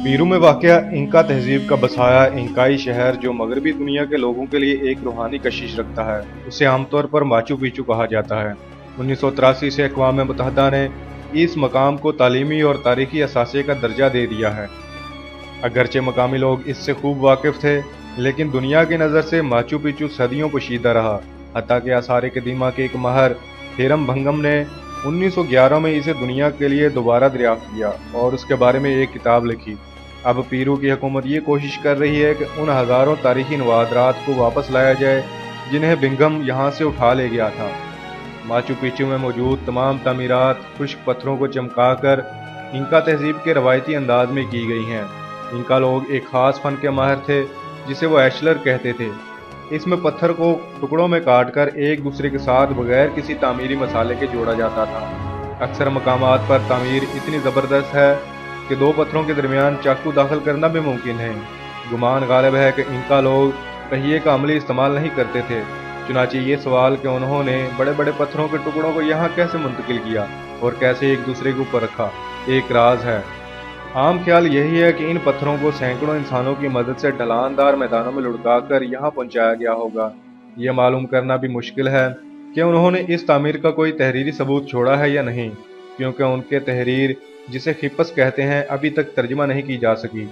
पीरू में वाक़या इंका तहजीब का बसाया इंकाई शहर जो मगरबी दुनिया के लोगों के लिए एक रूहानी कशिश रखता है, उसे आमतौर पर माचू पिचू कहा जाता है। 1983 से अक़वाम मुत्तहिदा ने इस मकाम को तालीमी और तारीखी असासे का दर्जा दे दिया है। अगरचे मकामी लोग इससे खूब वाकिफ़ थे, लेकिन दुनिया की नज़र से माचू पिचू सदियों पोशीदा रहा। हत्ता के आसार कदीमा के एक माहर हेरम भंगम ने 1911 में इसे दुनिया के लिए दोबारा दरियाफ्त किया और उसके बारे में एक किताब लिखी। अब पीरू की हुकूमत ये कोशिश कर रही है कि उन हज़ारों तारीखी नवादरात को वापस लाया जाए जिन्हें बिंगम यहाँ से उठा ले गया था। माचू पिचू में मौजूद तमाम तामीरात खुश्क पत्थरों को चमकाकर इंका तहजीब के रवायती अंदाज में की गई हैं। इंका लोग एक ख़ास फ़न के माहिर थे जिसे वो एशलर कहते थे। इसमें पत्थर को टुकड़ों में काट कर एक दूसरे के साथ बगैर किसी तामीरी मसाले के जोड़ा जाता था। अक्सर मकामात पर तामीर इतनी ज़बरदस्त है कि दो पत्थरों के दरमियान चाकू दाखिल करना भी मुमकिन है। गुमान गालिब है कि इंका लोग पहिए का अमली इस्तेमाल नहीं करते थे। चुनांचे ये सवाल कि उन्होंने बड़े बड़े पत्थरों के टुकड़ों को यहाँ कैसे मुंतकिल किया और कैसे एक दूसरे के ऊपर रखा, एक राज है। आम ख्याल यही है कि इन पत्थरों को सैकड़ों इंसानों की मदद से ढलानदार मैदानों में लुढ़का कर यहाँ पहुँचाया गया होगा। ये मालूम करना भी मुश्किल है कि उन्होंने इस तामीर का कोई तहरीरी सबूत छोड़ा है या नहीं, क्योंकि उनके तहरीर जिसे खिपस कहते हैं अभी तक तर्जमा नहीं की जा सकी।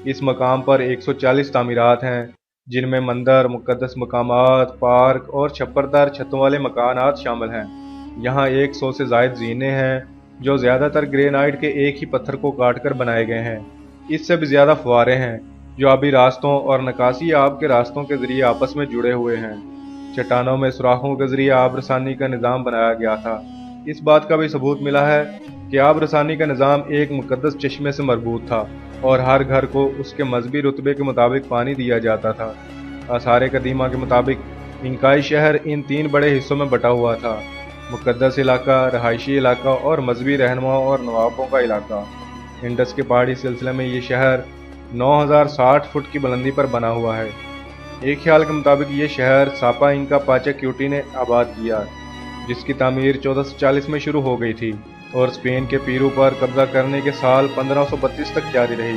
इस मकाम पर 140 तामीरात हैं, जिनमें मंदिर, मुक़द्दस मकामात, पार्क और छप्परदार छतों वाले मकानात शामिल हैं। यहाँ 100 से ज़ायद ज़ीने हैं जो ज़्यादातर ग्रेनाइट के एक ही पत्थर को काट कर बनाए गए हैं। इससे भी ज़्यादा फुआरे हैं जो आबी रास्तों और नकासी आब के रास्तों के ज़रिए आपस में जुड़े हुए हैं। चट्टानों में सुराखों के ज़रिए आब रसानी का निज़ाम बनाया गया था। इस बात का भी सबूत मिला है कि आब रसानी का निज़ाम एक मुक़द्दस चश्मे से मरबूत था और हर घर को उसके मजहबी रुतबे के मुताबिक पानी दिया जाता था। आसार कदीमा के मुताबिक इंकाई शहर इन 3 बड़े हिस्सों में बटा हुआ था: मुक़द्दस इलाका, रहायशी इलाका और मजहबी रहनुमाओं और नवाबों का इलाका। इंडस के पहाड़ी सिलसिले में ये शहर 9060 फुट की बुलंदी पर बना हुआ है। एक ख्याल के मुताबिक ये शहर सापा इंका पाचाक्यूटी ने आबाद किया, जिसकी तामीर 1440 में शुरू हो गई थी और स्पेन के पीरू पर कब्जा करने के साल 1532 तक जारी रही।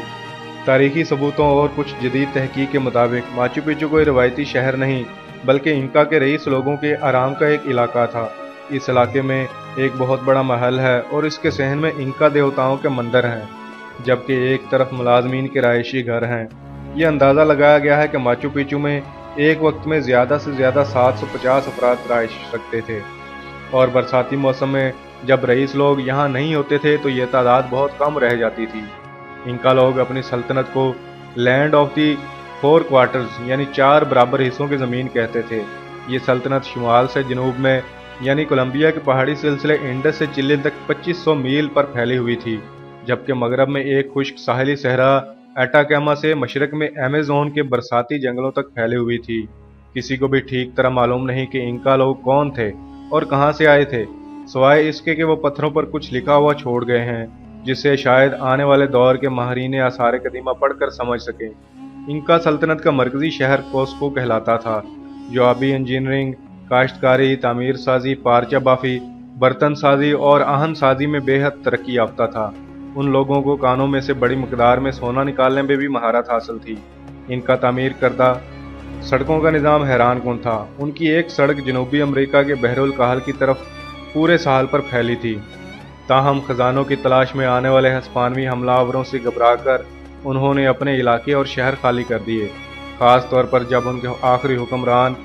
तारीखी सबूतों और कुछ जदीद तहकीक के मुताबिक माचू पिचू कोई रवायती शहर नहीं बल्कि इंका के रईस लोगों के आराम का एक इलाका था। इस इलाके में एक बहुत बड़ा महल है और इसके सहन में इंका देवताओं के मंदिर हैं, जबकि एक तरफ मुलाजमीन के रहायशी घर हैं। यह अंदाज़ा लगाया गया है कि माचू पिचू में एक वक्त में ज़्यादा से ज़्यादा 750 अफराद रहायश रखते थे और बरसाती मौसम में जब रईस लोग यहाँ नहीं होते थे तो ये तादाद बहुत कम रह जाती थी। इंका लोग अपनी सल्तनत को लैंड ऑफ दी 4 क्वार्टर्स यानी 4 बराबर हिस्सों की ज़मीन कहते थे। ये सल्तनत शुमाल से जनूब में यानी कोलंबिया के पहाड़ी सिलसिले इंडस से चिली तक 2500 मील पर फैली हुई थी, जबकि मगरब में एक खुश्क साहली सहरा एटाकामा से मशरक में अमेज़न के बरसाती जंगलों तक फैली हुई थी। किसी को भी ठीक तरह मालूम नहीं कि इंका लोग कौन थे और कहाँ से आए थे, सिवाय इसके कि वो पत्थरों पर कुछ लिखा हुआ छोड़ गए हैं जिसे शायद आने वाले दौर के माहरीन आसार कदीमा पढ़कर समझ सकें। इंका सल्तनत का मरकजी शहर कोस्को कहलाता था, जो आबी इंजीनियरिंग, काश्तकारी, तामीर साजी, पारचा बाफी, बर्तन साजी और आहन साजी में बेहद तरक्की याफ्ता था। उन लोगों को कानों में से बड़ी मकदार में सोना निकालने में भी महारत हासिल थी। इनका तामीर करदा सड़कों का निज़ाम हैरान कुन था। उनकी एक सड़क जनूबी अमेरिका के बहरुल काहल की तरफ पूरे साल पर फैली थी। ताहम खजानों की तलाश में आने वाले हस्पानवी हमलावरों से घबराकर उन्होंने अपने इलाके और शहर खाली कर दिए। ख़ास तौर पर जब उनके आखिरी हुक्मरान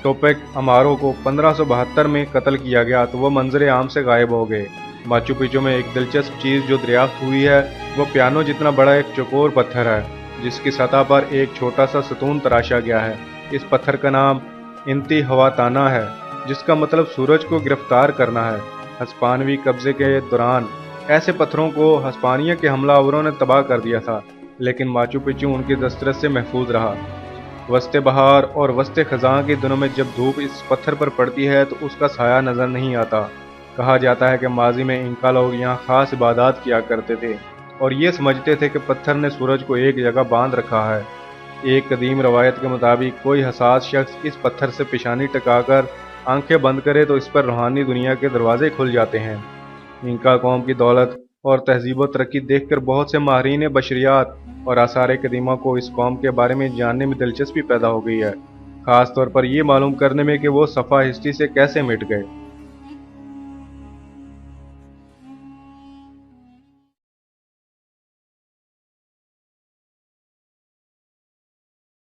टोपेक अमारो को 1572 में कत्ल किया गया तो वह मंजर आम से गायब हो गए। माचू पिचू में एक दिलचस्प चीज़ जो दरियाफ्त हुई है वो पियानो जितना बड़ा एक चौकोर पत्थर है, जिसकी सतह पर एक छोटा सा सतून तराशा गया है। इस पत्थर का नाम इंतिहवाताना है, जिसका मतलब सूरज को गिरफ्तार करना है। हस्पानवी कब्जे के दौरान ऐसे पत्थरों को हस्पानिया के हमलावरों ने तबाह कर दिया था, लेकिन माचू पिचू उनकी दस्तरस से महफूज रहा। वस्ते बहार और वस्ते खज़ां के दिनों में जब धूप इस पत्थर पर पड़ती है तो उसका साया नज़र नहीं आता। کہا جاتا ہے کہ ماضی میں انکا لوگ یہاں خاص عبادات کیا کرتے تھے اور یہ سمجھتے تھے کہ پتھر نے سورج کو ایک جگہ باندھ رکھا ہے۔ ایک قدیم روایت کے مطابق کوئی حساس شخص اس پتھر سے پیشانی ٹکا کر آنکھیں بند کرے تو اس پر روحانی دنیا کے دروازے کھل جاتے ہیں۔ انکا قوم کی دولت اور تہذیب و ترقی دیکھ کر بہت سے ماہرین بشریات اور آثار قدیمہ کو اس قوم کے بارے میں جاننے میں دلچسپی پیدا ہو گئی ہے، خاص طور پر یہ معلوم کرنے میں کہ وہ صفحہ ہسٹری سے کیسے مٹ گئے۔